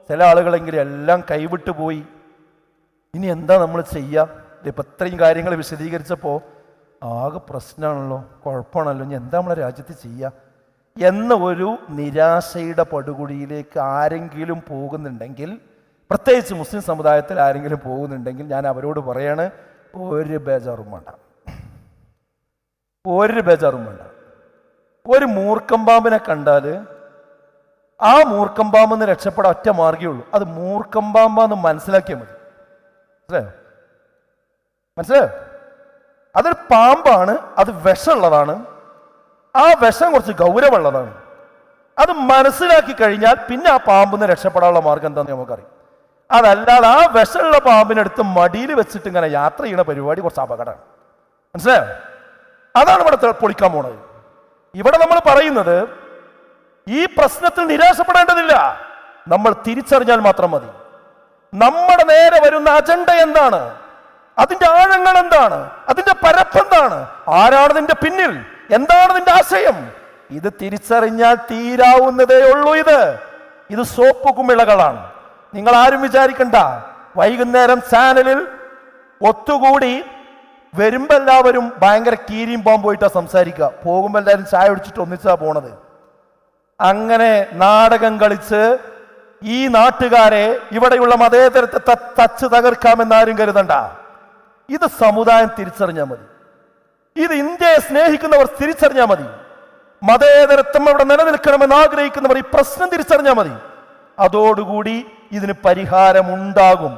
ചില ആളുകളെങ്കിലും എല്ലാം കൈവിട്ടു പോയി. ഇനി എന്താ നമ്മൾ ചെയ്യുക? ഇപ്പം ഇത്രയും കാര്യങ്ങൾ വിശദീകരിച്ചപ്പോൾ ആകെ പ്രശ്നമാണല്ലോ, കുഴപ്പമാണല്ലോ, ഇനി എന്താ നമ്മളെ രാജ്യത്ത് ചെയ്യുക എന്ന ഒരു നിരാശയുടെ പടുകുഴിയിലേക്ക് ആരെങ്കിലും പോകുന്നുണ്ടെങ്കിൽ, പ്രത്യേകിച്ച് മുസ്ലിം സമുദായത്തിൽ ആരെങ്കിലും പോകുന്നുണ്ടെങ്കിൽ ഞാൻ അവരോട് പറയാണ്, ഒരു ബേജാറും വേണ്ട, ഒരു ബേജാറും വേണ്ട. ഒരു മൂർഖം പാമ്പിനെ കണ്ടാൽ ആ മൂർഖം പാമ്പെന്ന് രക്ഷപ്പെടാൻ ഒറ്റ മാർഗ്ഗമേ ഉള്ളൂ, അത് മൂർഖം പാമ്പാന്ന് മനസ്സിലാക്കിയാൽ മതി. മനസ്സിലായോ? അതൊരു പാമ്പാണ്, അത് വിഷമുള്ളതാണ്, ആ വിഷം കുറച്ച് ഗൗരവമുള്ളതാണ്. അത് മനസ്സിലാക്കി കഴിഞ്ഞാൽ പിന്നെ ആ പാമ്പിന്ന് രക്ഷപ്പെടാനുള്ള മാർഗം എന്താണെന്ന് നമുക്കറിയാം. അതല്ലാതെ ആ വിഷമുള്ള പാമ്പിനെടുത്ത് മടിയിൽ വെച്ചിട്ട് ഇങ്ങനെ യാത്ര ചെയ്യുന്ന പരിപാടി കുറച്ച് അപകടമാണ്. മനസ്സിലായോ? അതാണ് ഇവിടെ പൊളിക്കാൻ പോണത്. ഇവിടെ നമ്മൾ പറയുന്നത് ഈ പ്രശ്നത്തിൽ നിരാശപ്പെടേണ്ടതില്ല, നമ്മൾ തിരിച്ചറിഞ്ഞാൽ മാത്രം മതി. നമ്മുടെ നേരെ വരുന്ന അജണ്ട എന്താണ്, അതിന്റെ ആഴങ്ങൾ എന്താണ്, അതിന്റെ പരപ്പെന്താണ്, ആരാണ് ഇതിന്റെ പിന്നിൽ, എന്താണ് ഇതിന്റെ ആശയം, ഇത് തിരിച്ചറിഞ്ഞാൽ തീരാവുന്നതേ ഉള്ളൂ. ഇത് സോപ്പ് കുമിളകളാണ്. നിങ്ങൾ ആരും വിചാരിക്കണ്ട വൈകുന്നേരം ചാനലിൽ ഒത്തുകൂടി വരുമ്പോ എല്ലാവരും ഭയങ്കര കീരിയും പോയിട്ടാ സംസാരിക്കുക, പോകുമ്പോ എല്ലാവരും ചായ കുടിച്ചിട്ട് ഒന്നിച്ചാ പോണത്. അങ്ങനെ നാടകം കളിച്ച് ഈ നാട്ടുകാരെ, ഇവിടെയുള്ള മതേതരത്തെ തച്ച് തകർക്കാമെന്നാരും കരുതണ്ട. ഇത് സമുദായം തിരിച്ചറിഞ്ഞാൽ മതി, ഇത് ഇന്ത്യയെ സ്നേഹിക്കുന്നവർ തിരിച്ചറിഞ്ഞാൽ മതി, മതേതരത്വം അവിടെ നിലനിൽക്കണമെന്ന് ആഗ്രഹിക്കുന്നവർ ഈ പ്രശ്നം തിരിച്ചറിഞ്ഞാൽ മതി. അതോടുകൂടി ഇതിന് പരിഹാരമുണ്ടാകും.